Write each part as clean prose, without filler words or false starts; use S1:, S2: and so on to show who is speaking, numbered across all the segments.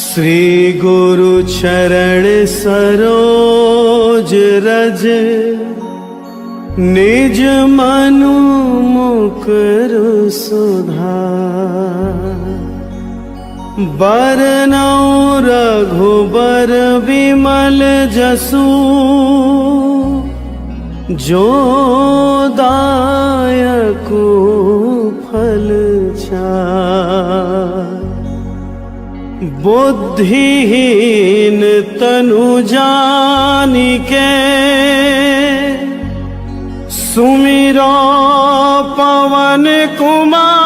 S1: श्री गुरु चरण सरोज रज, निज मनु मुकुर सुधार। बरनउँ रघुबर विमल जसु, जो दायकु फल चार। बुद्धिहीन तनु जानिके, सुमिरो पवन कुमार।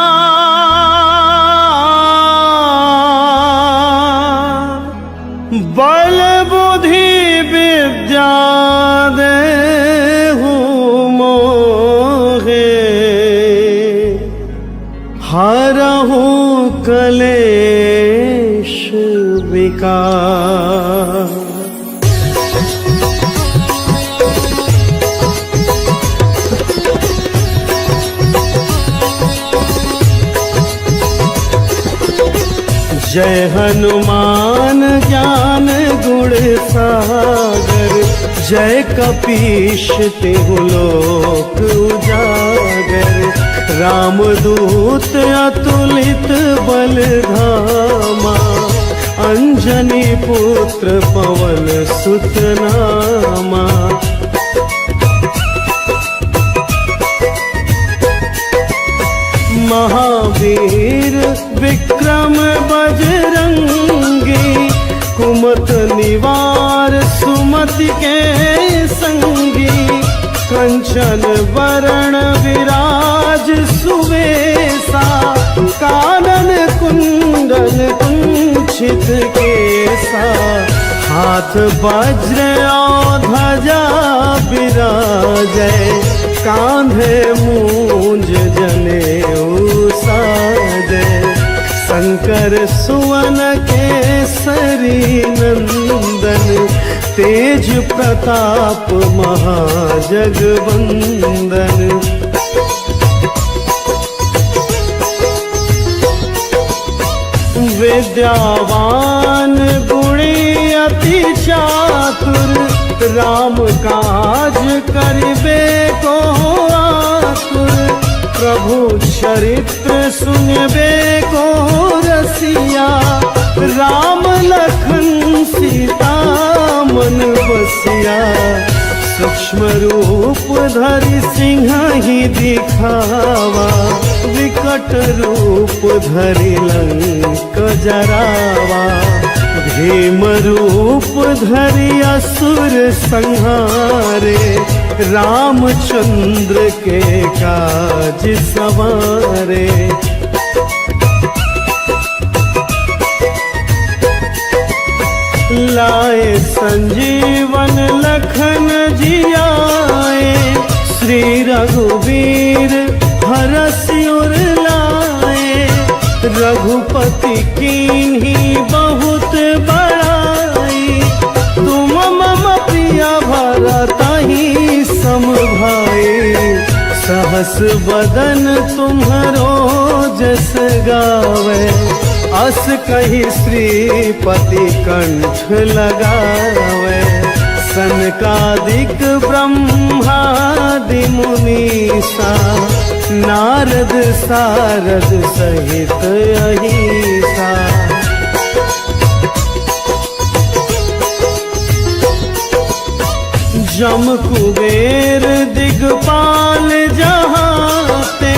S1: बल बुद्धि विद्या देहु मोहे, हरहु कलेश विकार। जय हनुमान ज्ञान गुण सागर, जय कपीश तिहु लोक उजागर। रामदूत अतुलित बल धामा, अंजनी पुत्र पवन सुत नामा। महावीर विक्रम बजरंगी, कुमत निवार सुमति के संगी। कंचन वरण विराज सुवेशा, कानन कुंडल कुंचित केसा। हाथ वज्र और ध्वजा विराजै, कांधे मूंज जनेऊ साजै। शंकर सुवन केसरी नंदन, तेज प्रताप महाजगवंदन। विद्यावान गुणी अति चातुर, राम काज करिबे को आतुर। प्रभु चरित्र सुनबे को रसिया, राम लखन सीता मन बसिया। सूक्ष्म रूप धरि सिंहि दिखावा, विकट रूप धरि लंक जरावा। भीम रूप धरि असुर संहारे, रामचंद्र के काज सवारे। लाए संजीवन लखन जियाए, श्री रघुवीर हरषि उर लाए। रघुपति कीन्ही बहुत बड़ाई, तुम मम प्रिय भरतहि सम भाई। सहस बदन तुम्हरो जस गावे, अस कहि श्रीपति कंठ लगावे। सनकादिक ब्रह्मादि मुनीसा, नारद सारद सहित अहिसा। जम कुबेर दिगपाल जहाते,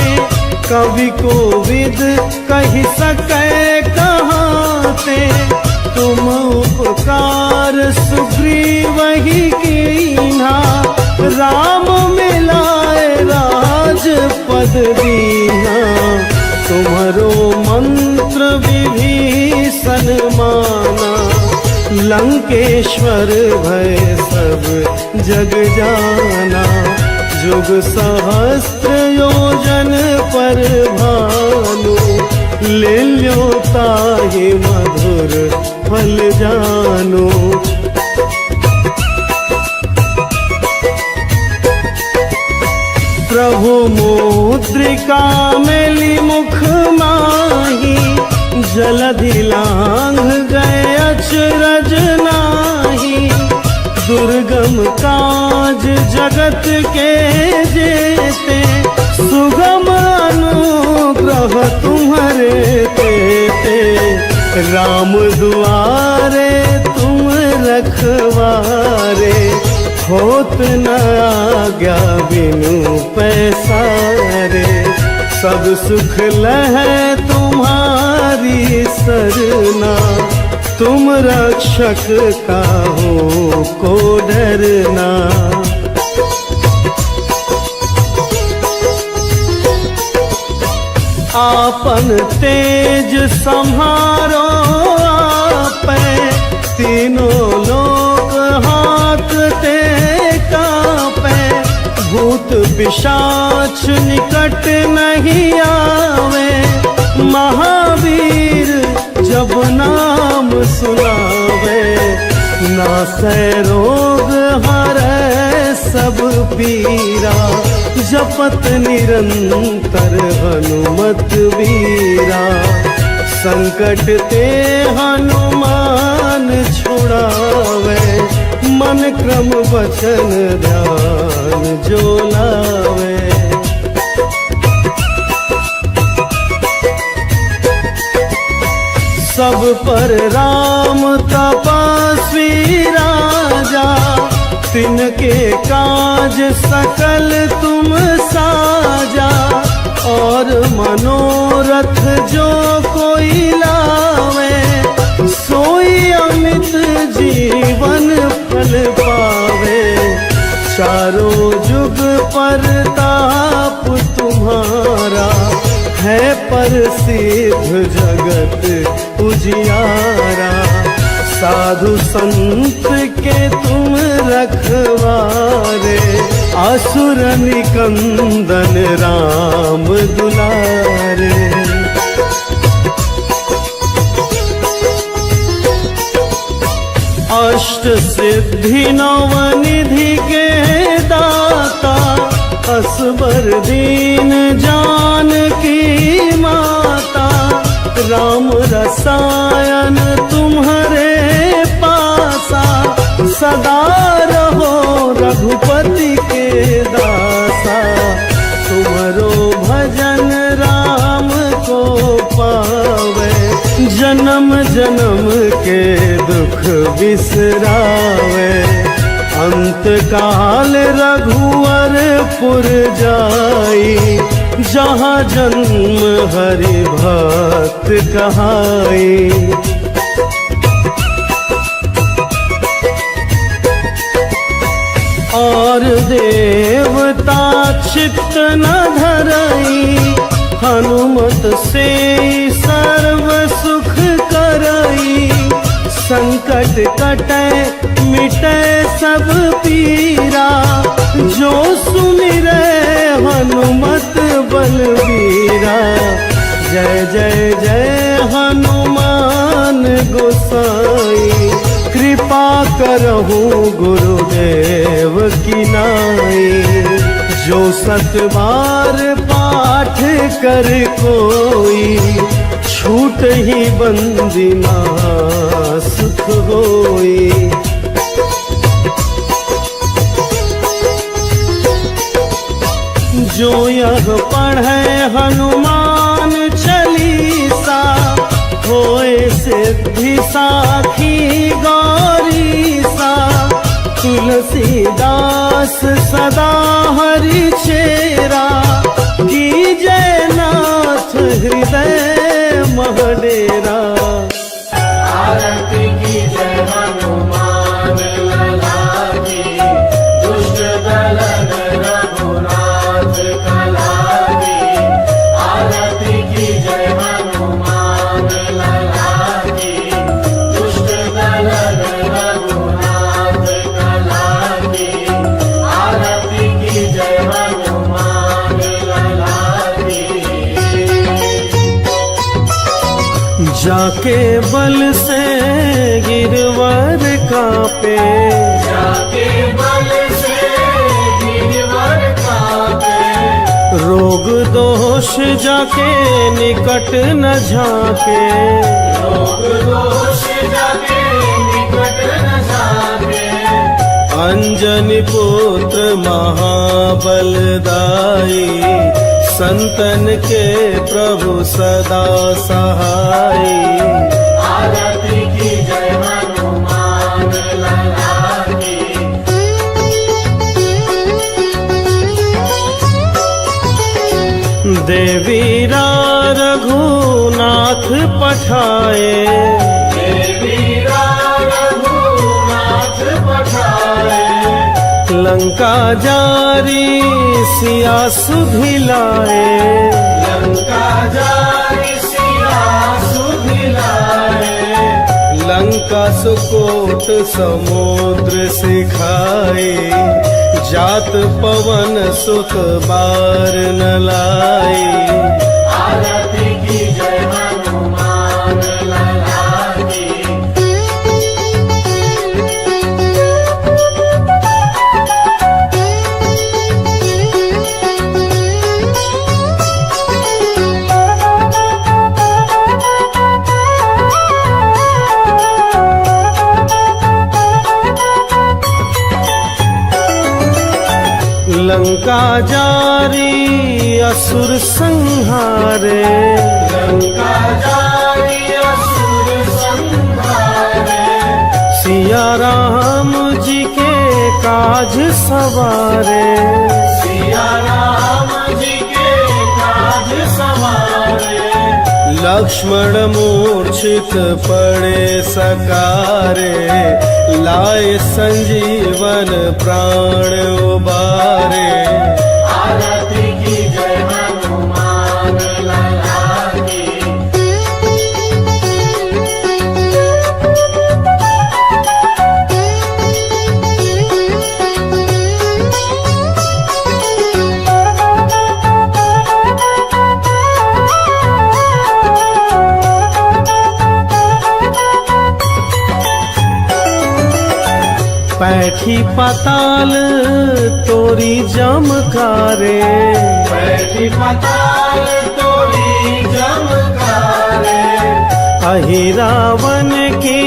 S1: कवि कोविद कहि सकै कहाते। तुम उपकार सुग्रीवहि कीन्हा, राम मिलाए राजपद दीन्हा। तुम्हरो मंत्र विभीषण माना, लंकेश्वर भय सब जग जाना। जुग सहस्त्र योजन पर भानु, ले ल्यो ताहि मधुर फल जानु। प्रभु मुद्रिका मेली मुख माही, जलधि लांघ गए अचरज नाही, दुर्गम काज जगत के जेते, सुगम अनुग्रह तुम्हारे तेते। राम दुआरे तुम रखवारे, होत न आज्ञा बिनु पैसारे। सब सुख लहै तुम्हारी सरना, तुम रक्षक काहू को डरना। आपन तेज सम्हारो आपै, तीनों लोक हांकते कांपै। भूत पिशाच निकट नहीं आवे, महावीर जब नाम सुनावे। नासै रोग हरै सब पीरा, जपत निरंतर हनुमत वीरा। संकट ते हनुमान छुड़ावे, मन क्रम वचन ध्यान जो लावे। सब पर राम तपस्वी राजा, तिनके काज सकल तुम साजा। और मनोरथ जो कोई लावे, सोई अमित जीवन फल पावे। चारों जुग परताप तुम्हारा, है प्रसिद्ध जगत उजियारा। साधु संत के तुम रखवारे, असुर निकंदन राम दुलारे। अष्ट सिद्धि नवनिधि के दाता, असबर दीन जानकी माता। राम रसायन तुम्हारे पासा, सदा रहो रघुपति के दासा। तुम्हारो भजन राम को पावे, जन्म जन्म के दुख बिसरावे। अंत काल रघुवरपुर जाई, जहाँ जन्म हरि भक्त कहाई। और देवता चित्त न धरई, हनुमत से सर्व सुख करई। संकट कटै मिटै सब पीरा, जो सुमिरै हनुमत बलबीरा। जय जय जय हनुमान गोसाई, कृपा करहु गुरुदेव की नाई। जो सत बार पाठ कर कोई, छूट ही बंदी सुख होई। जो यह पढ़े हनुमान चालीसा, होए सिद्धि साखी गौरीसा। तुलसीदास सदा हरि चेरा, कीजय नाथ हृदय महडेरा।
S2: आरती की जय हनुमान लला की, दुष्ट दलन रघुनाथ कला की। आरती की जय हनुमान लला की, दुष्ट दलन रघुनाथ कला की। आरती की जय हनुमान लला की।
S1: जाके बल से गिरवर कापे,
S2: जाके बल से गिरवर कापे।
S1: रोग दोष जाके निकट न झाके।
S2: रोग दोष जाके
S1: अंजनी पुत्र महाबलदाई, संतन के प्रभु सदा सहाय।
S2: आरती की जय हनुमान लला की।
S1: देवीरा रघुनाथ पठाए,
S2: देवीरा रघुनाथ पठाए।
S1: लंका जारी सिया सुधिलाए,
S2: लंका जारी सिया सुधिलाए।
S1: लंका सुकोट समुद्र सिखाए, जात पवन सुत बार न लाए।
S2: आरती की जय हनुमान लला की।
S1: लंका जारी असुर संहारे,
S2: लंका जारी असुर संहारे।
S1: सिया राम जी के काज सवारे,
S2: सिया राम जी के काज सवारे।
S1: लक्ष्मण मूर्छित पड़े सकारे, लाए संजीवन प्राण उबारे।
S2: आरती की जय हनुमान लला की।
S1: पैठी पाताल तोरी जमकारे,
S2: बैठी पताल तोरी जमकारे।
S1: अहि रावण की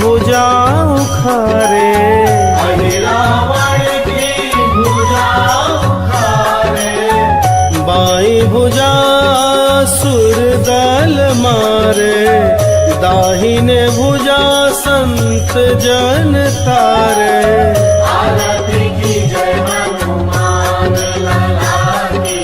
S1: भुजा उखारे,
S2: अहि रावण की भुजा उखारे।
S1: बाई भुजा सुर दल मारे, दाहिने भुजा संत जन तारे।
S2: आरती की जय हनुमान लला की।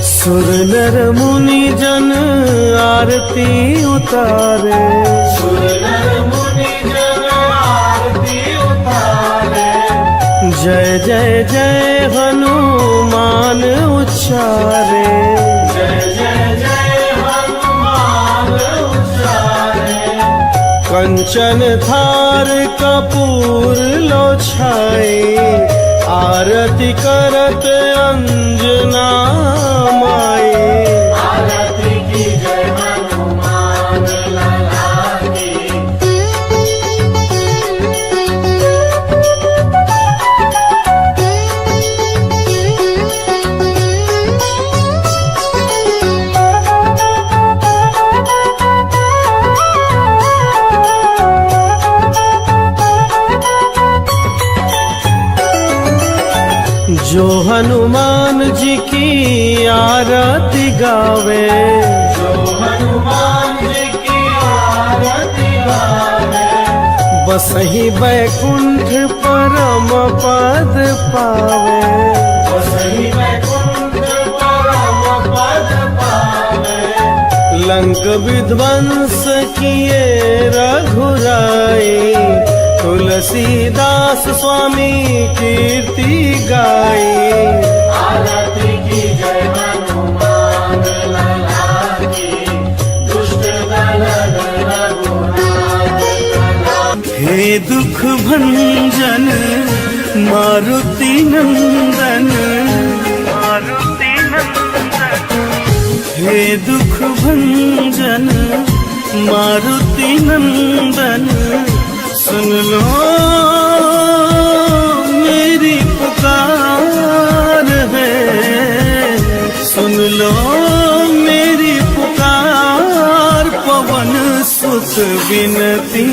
S1: सुर नर मुनि जन आरती उतारे,
S2: सुर नर मुनि जन आरती उतारे।
S1: जय जय जय हनुमान उच्चारे।
S2: जय जय जय हनुमान उच्चारे।
S1: कंचन थार कपूर लो छाई, आरती करत अंजना माई।
S2: आरती की जय हनुमान लला की।
S1: जो हनुमान जी की आरती गावे,
S2: जो हनुमान जी की आरती गावे।
S1: बसहि बैकुंठ परम पद पावे।
S2: बसहि बैकुंठ परम पद पावे।
S1: लंक विध्वंस किए रघुराई, तुलसीदास स्वामी कीर्ति गाई।
S2: आरती की जय हनुमान लला की। दुष्ट दल रघुनाथ कला।
S1: हे दुख भंजन मारुति नंदन, मारुति नंदन। हे दुख भंजन मारुति नंदन सुन लो मेरी पुकार है, सुन लो मेरी पुकार। पवन सुत विनती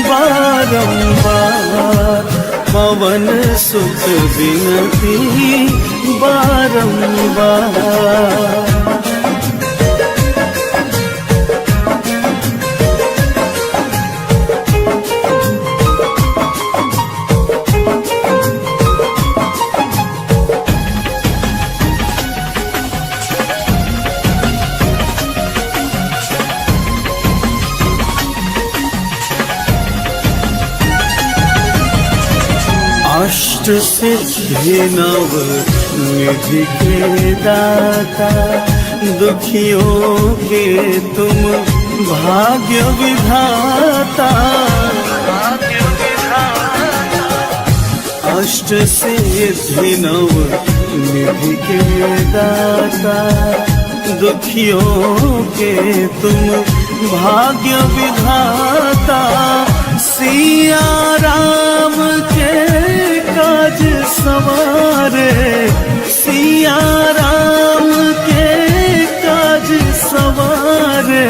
S1: बारंबार, पवन सुत विनती बारंबार। अष्ट सिद्धि नव निधि के दाता, दुखियों के तुम भाग्य विधाता। अष्ट सिद्धि नव निधि के दाता, दुखियों के तुम भाग्य विधाता। सिया राम के काज सवारे, सिया राम के काज सवारे।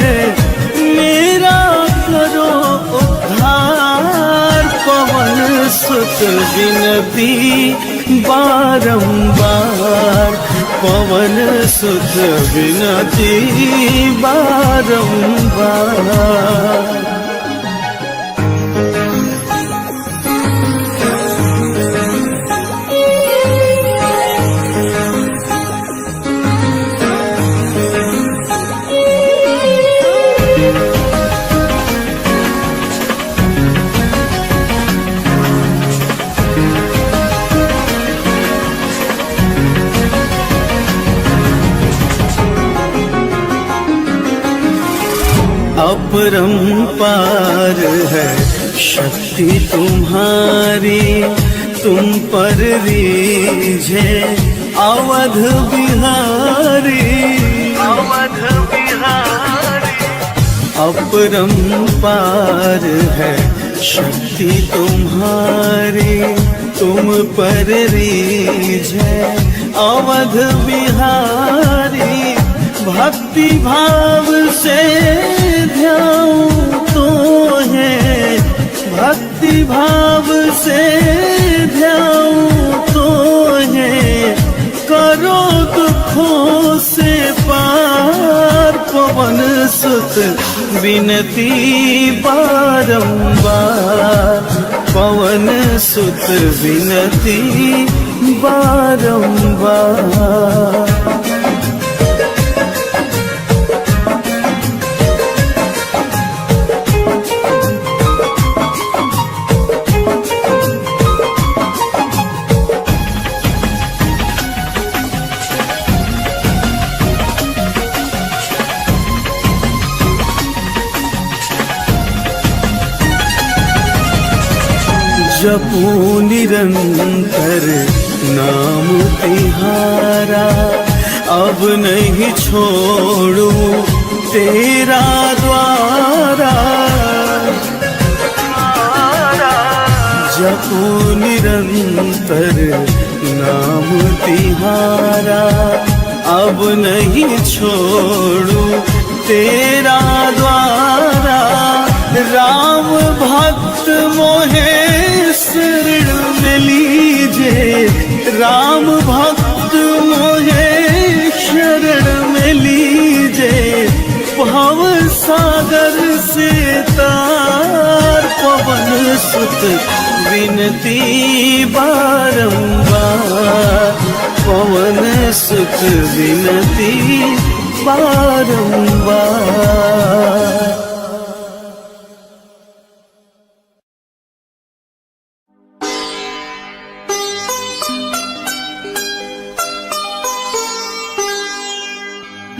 S1: मेरा करो उद्धार, पवन सुत विनती बारंबार, पवन सुत विनती बारंबार। अपरंपार है शक्ति तुम्हारी, तुम पर रीझे अवध बिहारी, अवध बिहारी। अपरंपार है शक्ति तुम्हारी, तुम पर रीझे अवध बिहारी। भक्ति भाव से ध्याऊं तो है, भक्ति भाव से ध्याऊं तो है। करो दुखों से पार, पवन सुत विनती बारंबार, पवन सुत विनती बारंबार। जपू निरंतर नाम तिहारा, अब नहीं छोड़ू तेरा द्वारा। जपू निरंतर नाम तिहारा, अब नहीं छोड़ू तेरा द्वारा। राम भक्त मोहे शरण में लीजे, राम भक्त मोहे शरण में लीजे। भव सागर से तार, पवन सुत विनती बारंबार, पवन सुत विनती बारंबार।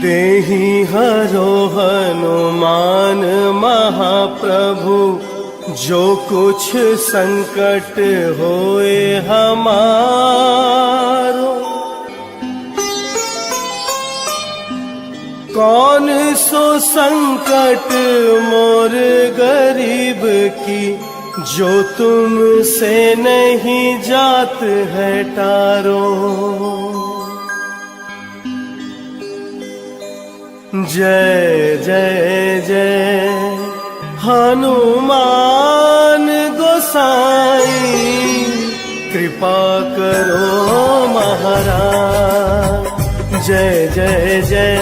S2: तेहि हरो हनुमान महाप्रभु, जो कुछ संकट होए हमारो। कौन सो संकट मोर गरीब की, जो तुमसे नहीं जात है टारो। जय जय जय हनुमान गोसाई, कृपा करो महाराज। जय जय जय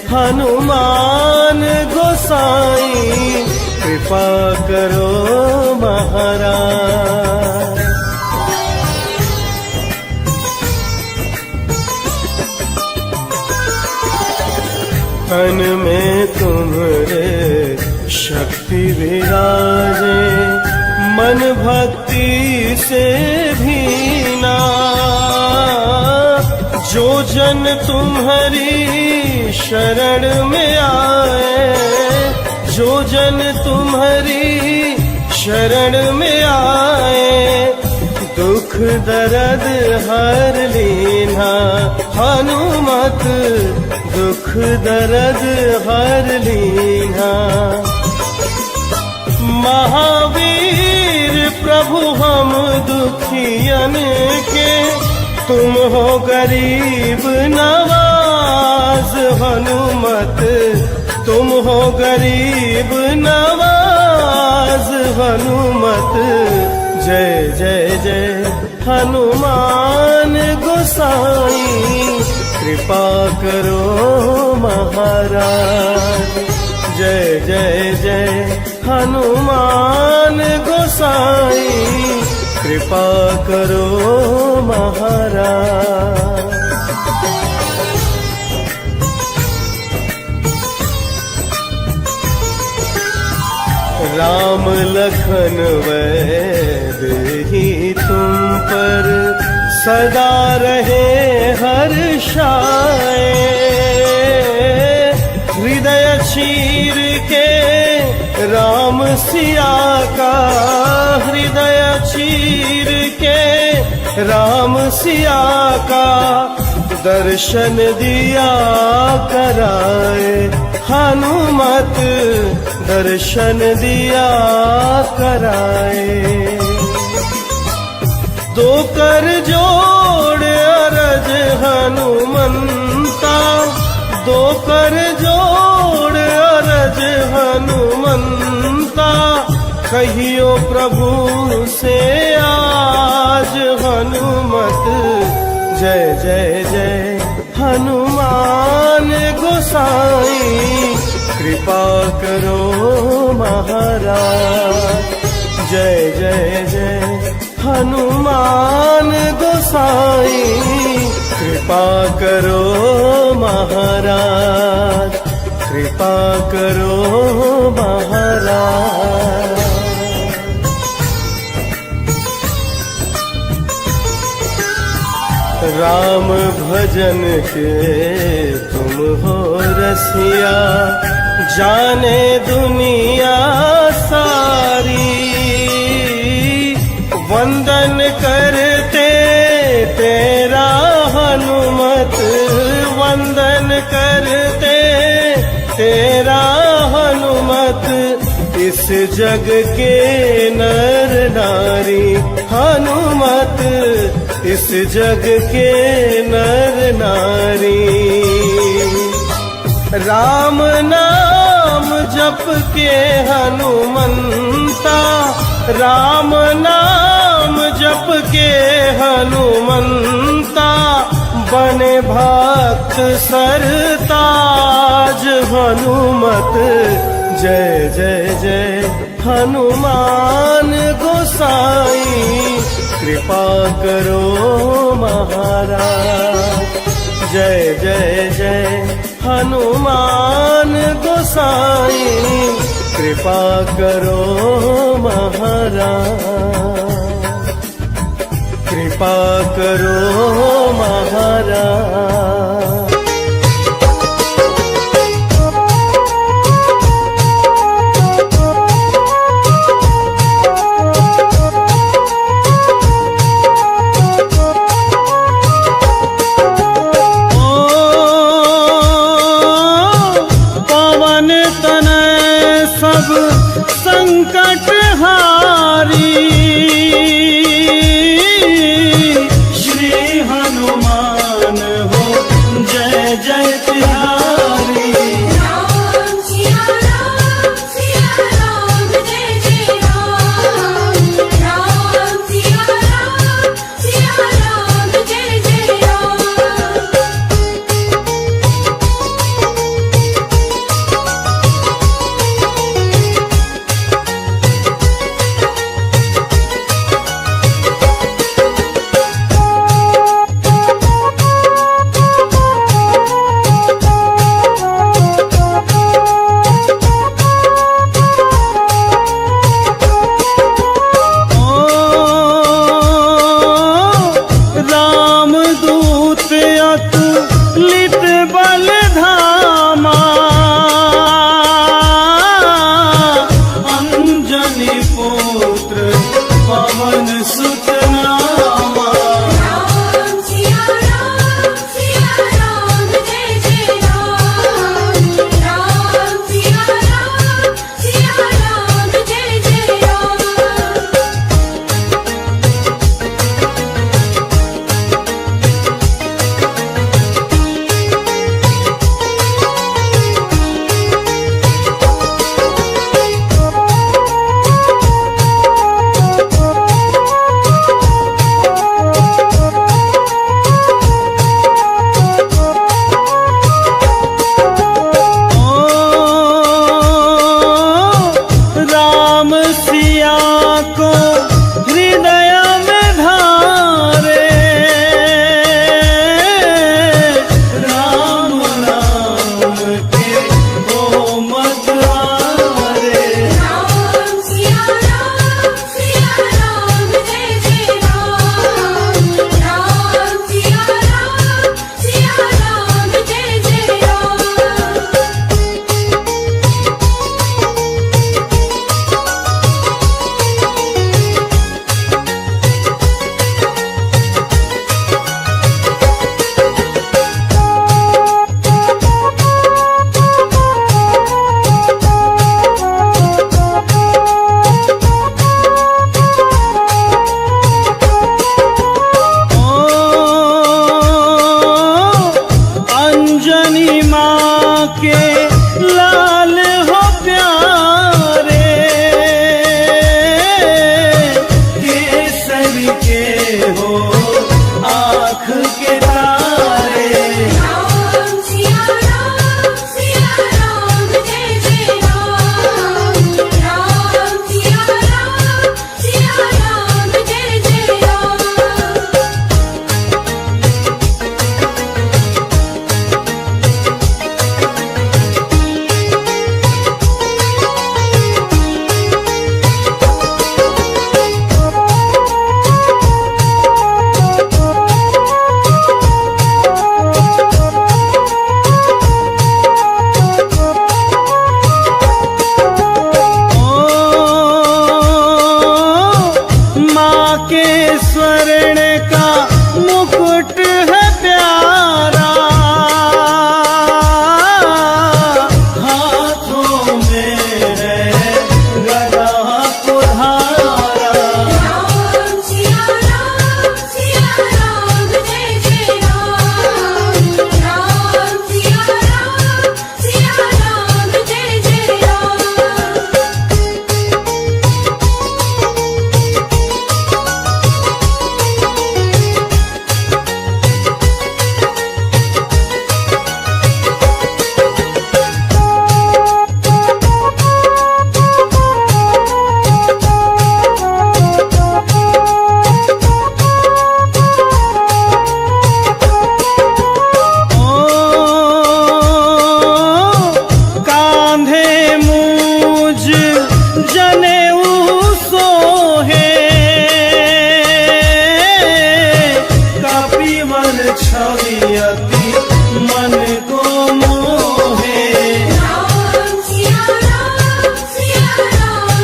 S2: हनुमान गोसाई, कृपा करो महाराज। तन में तुम्हारे शक्ति विराजे, मन भक्ति से भीना। जो जन तुम्हारी शरण में आए, जो जन तुम्हारी शरण में आए, दुख दर्द हर लीना। हनुमत दुख दर्द हर लीना। महावीर प्रभु हम दुखियन के, तुम हो गरीब नवाज। हनुमत तुम हो गरीब नवाज। हनुमत जय जय जय हनुमान गोसाई, कृपा करो महाराज। जय जय जय हनुमान गोसाई, कृपा करो महाराज। राम लखन वैद ही तुम पर सदा रहे हर्षाए। हृदय चीर के राम सिया का, हृदय चीर के राम सिया का, दर्शन दिया कराए। हनुमत दर्शन दिया कराए। दो कर जोड़ अरज हनुमंता, दो कर जोड़ अरज हनुमंता। कहियो प्रभु से आज हनुमत। जय जय जय हनुमान गोसाई, कृपा करो महाराज। जय जय जय हनुमान गोसाई, कृपा करो महाराज। कृपा करो महाराज। राम भजन के तुम हो रसिया, जाने दुनिया सारी। वंदन करते तेरा हनुमत, वंदन करते तेरा हनुमत। इस जग के नर नारी, हनुमत इस जग के नर नारी। राम नाम जप के हनुमंता, राम नाम जप के हनुमंता। बने भक्त सरताज हनुमत। जय जय जय हनुमान गोसाई, कृपा करो महाराज। जय जय जय हनुमान गोसाई, कृपा करो महाराज। कृपा करो महाराज।
S1: अंजनी माँ के लाल हो प्यारे, केसरी के हो आँख के तारे।
S3: राम सिया राम जय जय राम, राम सिया राम जय जय राम।
S1: के स्वर्ण का मुकुट है प्यारा, हाथों में है गदा कुल्हारा।
S3: राम सिया राम जय जय राम, राम सिया राम जय जय राम।
S1: कांधे मूज जनेऊ सोहे, कपिवन छवि अति मन को मोहे।
S3: राम सिया राम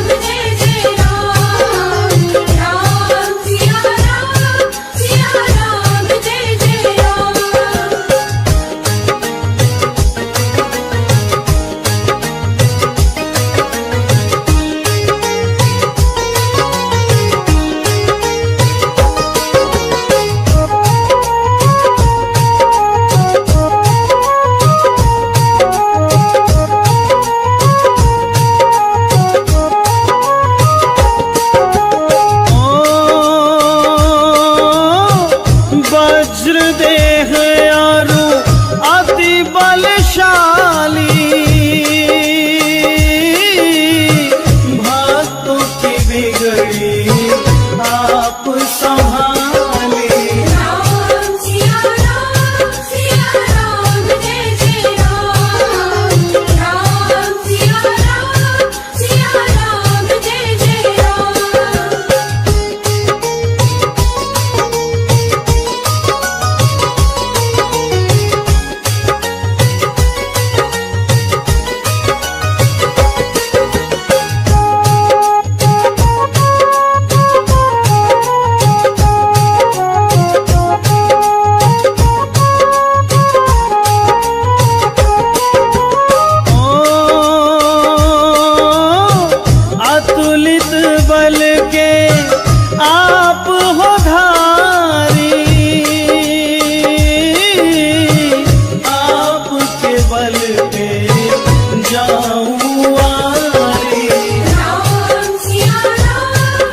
S3: जय जय राम, राम सिया राम जय जय राम।
S1: वज्र देह आरु अति बलशाली, भक्तों की बिगड़ी आप संभाली।
S3: राम सिया राम जय जय राम, राम सिया राम जय जय राम।
S1: अतुलित बल के आप हो धारी, आपके बल पे जाऊं आरी।
S3: राम सिया राम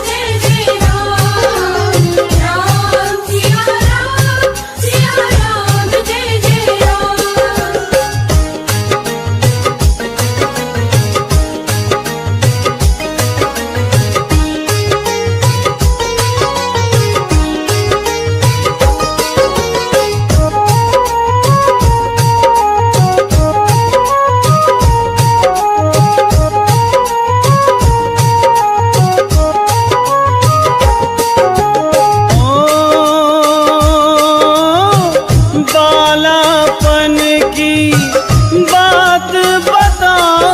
S3: जय जय राम, राम सिया राम जय जय राम।
S1: बालापन की बात बताऊं,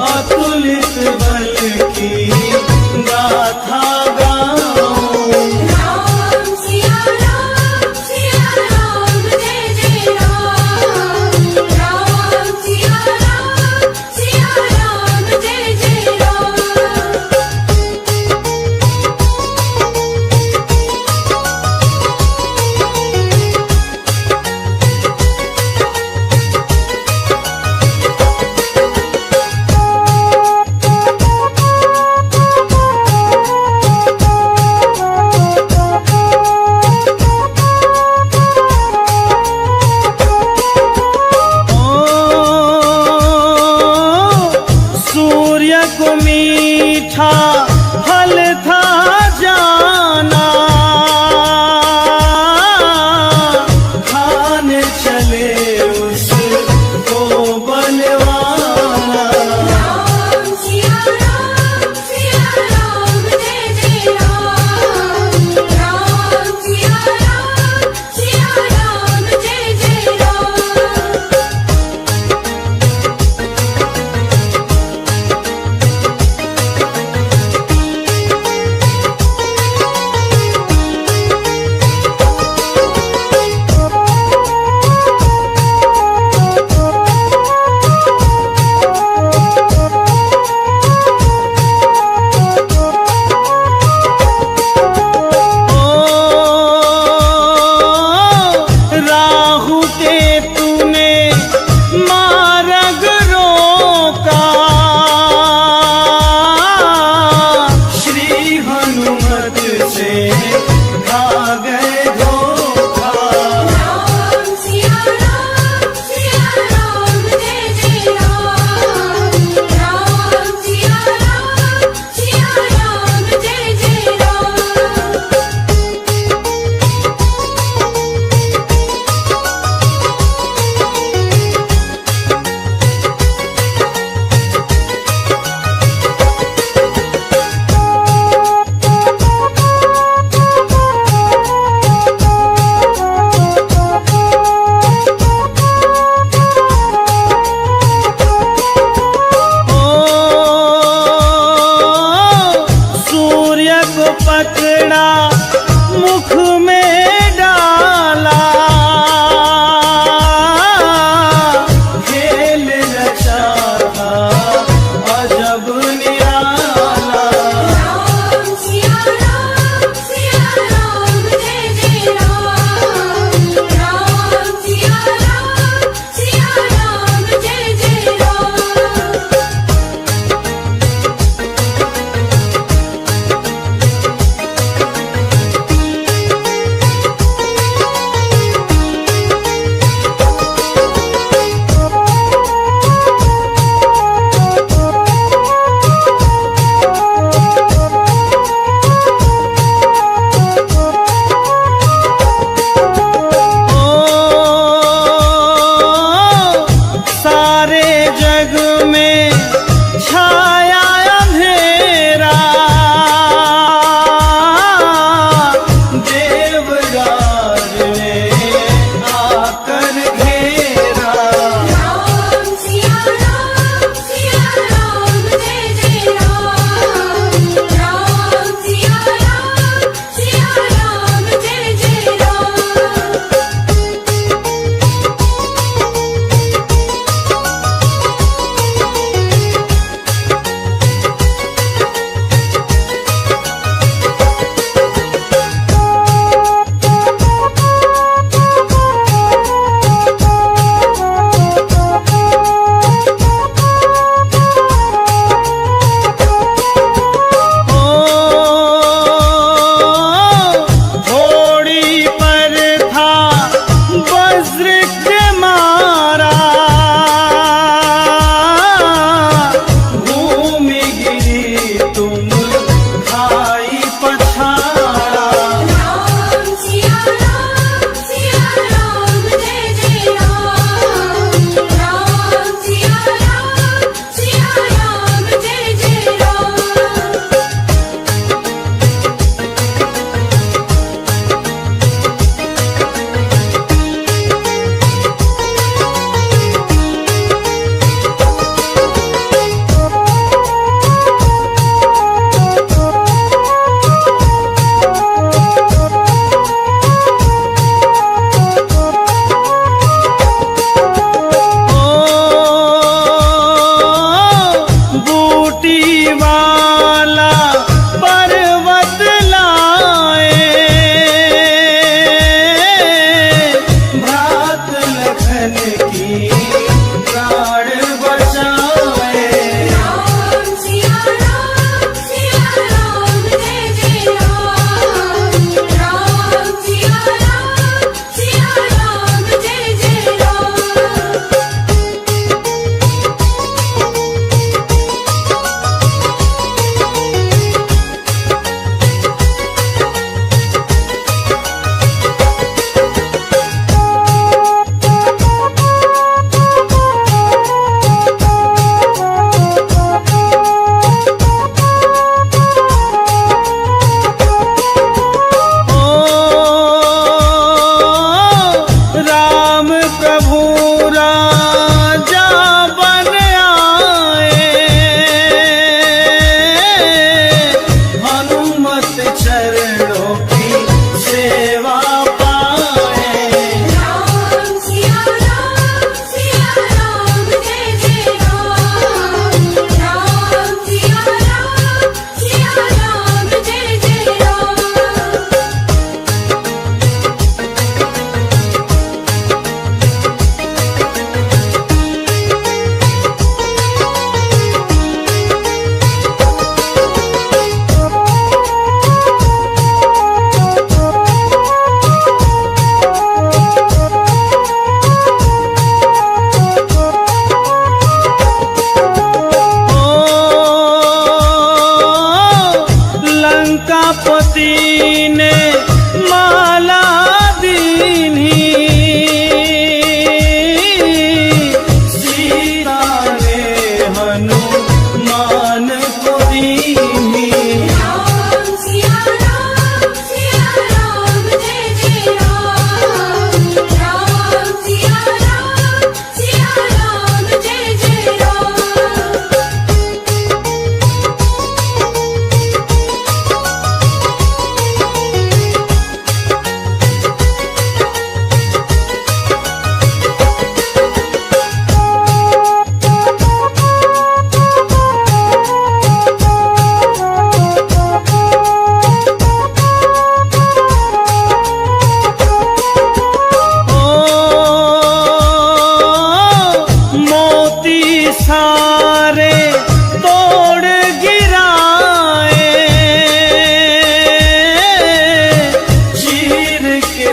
S1: अतुलित बल की गाथा गाऊं।
S3: राम सिया राम जय जय राम, राम सिया राम जय जय राम।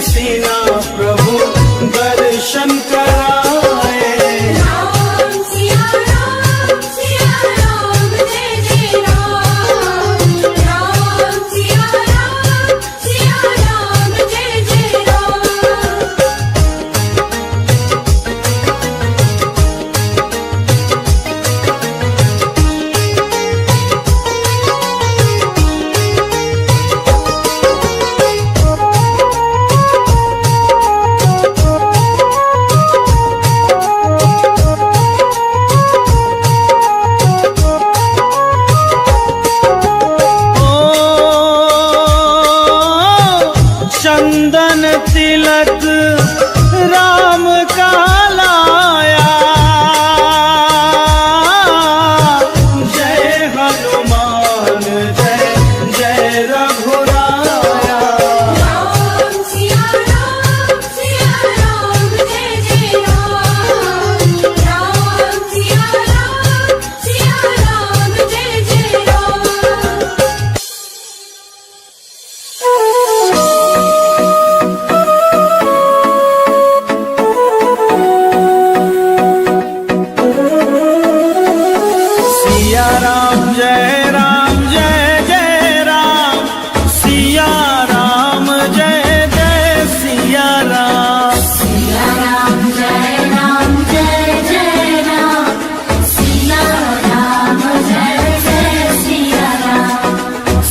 S1: सीना प्रभु दर्शन कराए।
S3: राम सिया राम जय जय राम। राम सिया राम जय जय राम।
S1: चंदन तिलक राम का लाया, जय हनुमान जय जय रघुराया।
S3: राम सिया राम जय जय राम। राम सिया राम जय जय राम।
S1: सिया राम जय जय राम। सिया राम जय जय सिया राम।
S3: सिया राम जय जय राम। सिया राम जय जय सिया राम।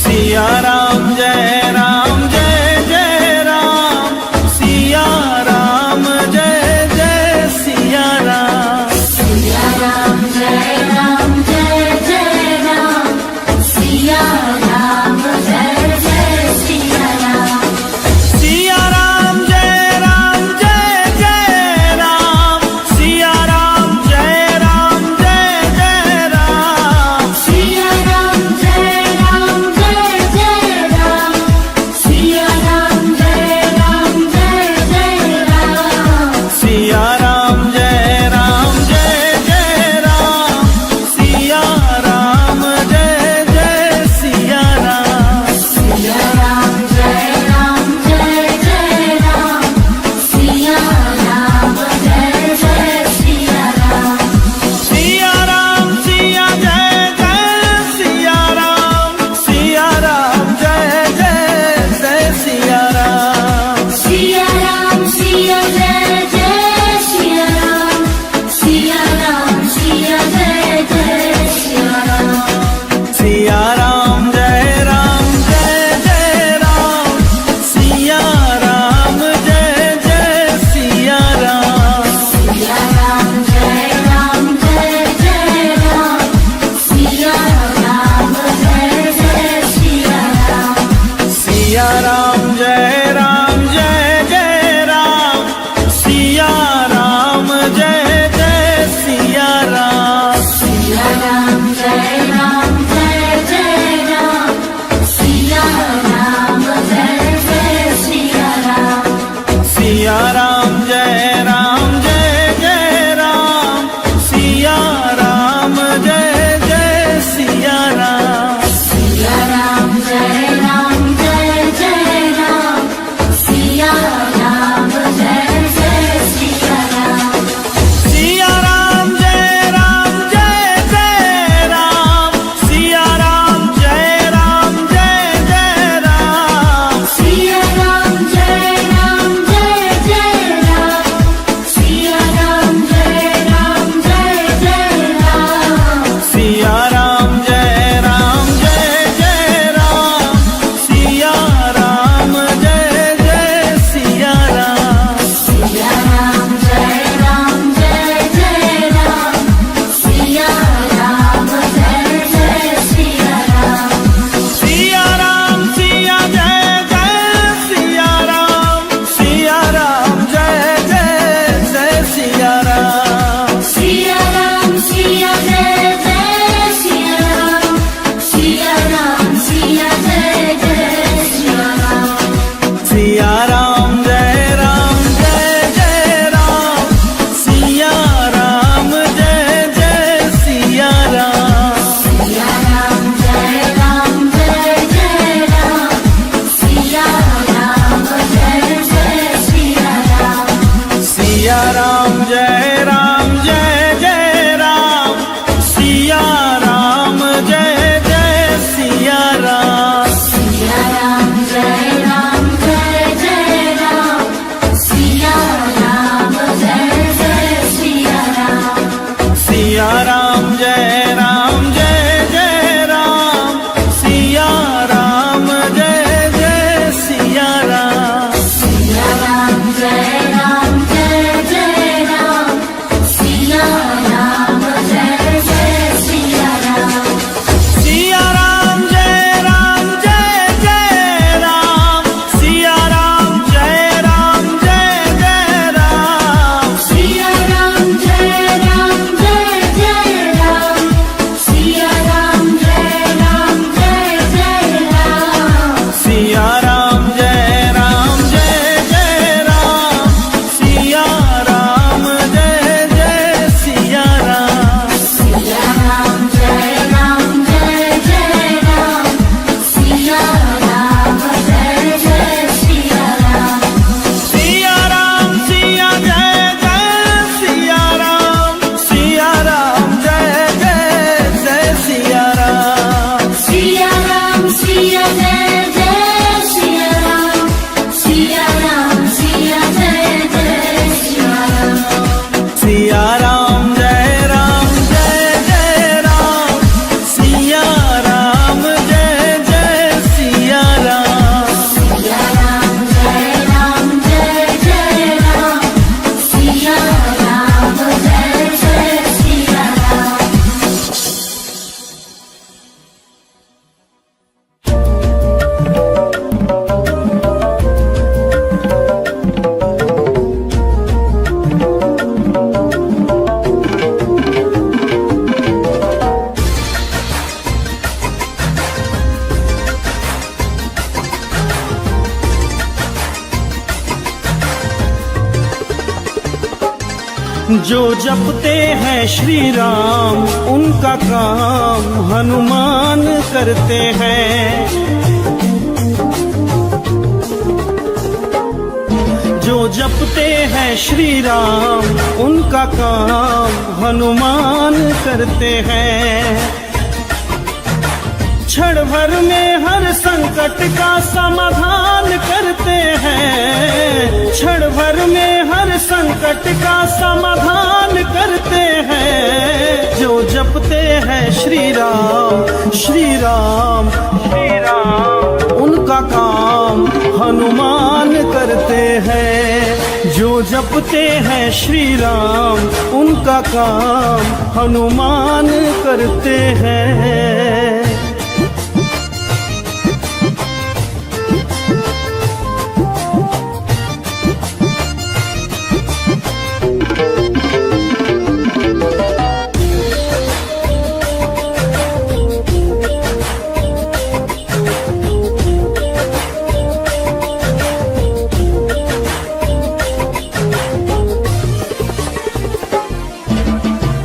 S1: सिया राम जय जय राम। सिया राम जय जय सिया राम।
S3: सिया राम जय जय राम। सिया राम जय जय सिया राम।
S1: सिया राम जय जय राम। सिया राम जय जय राम।
S3: सिया राम जय जय राम। सिया राम जय जय राम।
S1: सिया राम जय जय राम। सिया राम जय जय सिया राम।
S3: सिया राम जय जय राम। सिया राम जय जय सिया राम।
S1: सिया राम जय जय सिया राम। सिया राम जय जय सिया राम।
S3: सिया राम जय जय सिया राम। सिया राम जय जय सिया राम।
S1: सिया राम जय जय राम। सिया राम जय जय सिया राम।
S3: सिया राम जय जय राम। सिया राम जय जय सिया राम।
S1: सिया राम जय जय राम। सिया राम जय जय सिया राम।
S3: सिया राम जय जय राम। सिया राम जय जय सिया राम।
S1: सिया राम जय जय राम। सिया राम जय जय सिया राम।
S3: सिया राम जय जय राम। सिया राम जय जय सिया राम।
S1: सिया राम जय जय राम। सिया राम जय जय राम।
S3: सिया राम जय जय राम। सिया राम जय जय राम।
S1: सिया राम जय जय राम। सिया राम जय जय सिया राम।
S3: सिया राम जय जय राम। सिया राम जय जय सिया राम।
S1: सिया राम जय जय सिया राम। सिया राम जय जय सिया राम।
S3: सिया राम जय जय सिया राम। सिया राम जय जय सिया राम।
S1: सिया राम जय जय राम। सिया राम जय जय सिया राम।
S3: सिया राम जय जय राम। सिया राम जय जय
S1: जो जपते हैं श्री राम उनका काम हनुमान करते हैं। जो जपते हैं श्री राम उनका काम हनुमान करते हैं। क्षण भर में हर संकट का समाधान करते हैं। क्षण भर में हर संकट का समाधान करते हैं। जो जपते हैं श्री राम श्री राम श्री राम उनका काम हनुमान करते हैं। जो जपते हैं श्री राम उनका काम हनुमान करते हैं।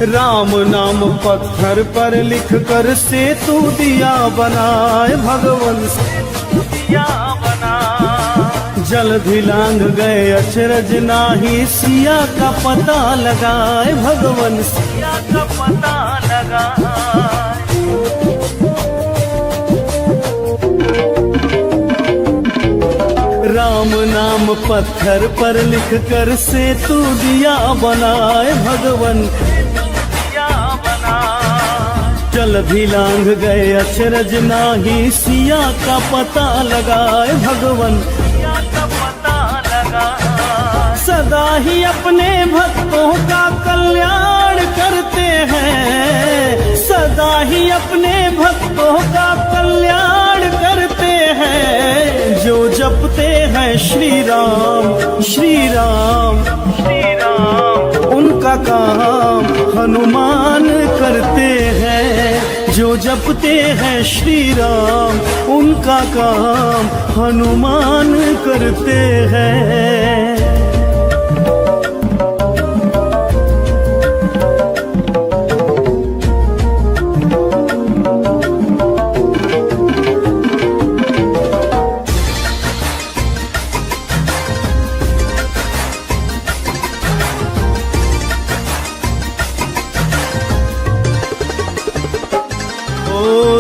S1: राम नाम पत्थर पर लिख कर सेतु दिया बनाए भगवन सेतु दिया बना। जल्दी लांग गए अचरज नाही सिया का पता लगाए भगवन सिया का पता लगाए। राम नाम पत्थर पर लिख कर सेतु दिया बनाए भगवन जल भी लांग गए अचरज नाही सिया का पता लगाए भगवन सिया का पता लगा। सदा ही अपने भक्तों का कल्याण करते हैं। सदा ही अपने भक्तों का कल्याण करते हैं। जो जपते हैं श्री राम श्री राम श्री राम उनका काम हनुमान करते हैं। जो जपते हैं श्री राम उनका काम हनुमान करते हैं।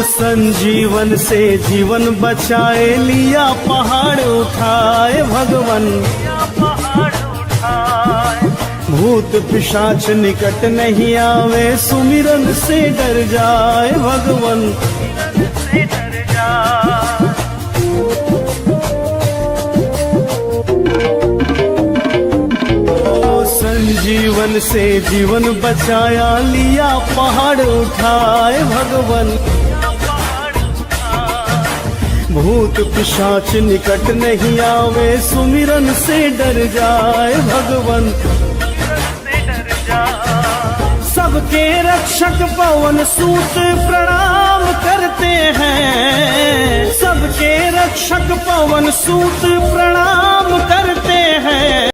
S1: संजीवन से जीवन बचाए लिया पहाड़ उठाए भगवन पहाड़ उठाए। भूत पिशाच निकट नहीं आवे सुमिरन से डर जाए भगवन से डर जाए। संजीवन से जीवन बचाया लिया पहाड़ उठाए भगवन भूत पिशाच निकट नहीं आवे सुमिरन से डर जाए भगवन से डर जाए। सबके रक्षक पवन सूत प्रणाम करते हैं। सबके रक्षक पवन सूत प्रणाम कर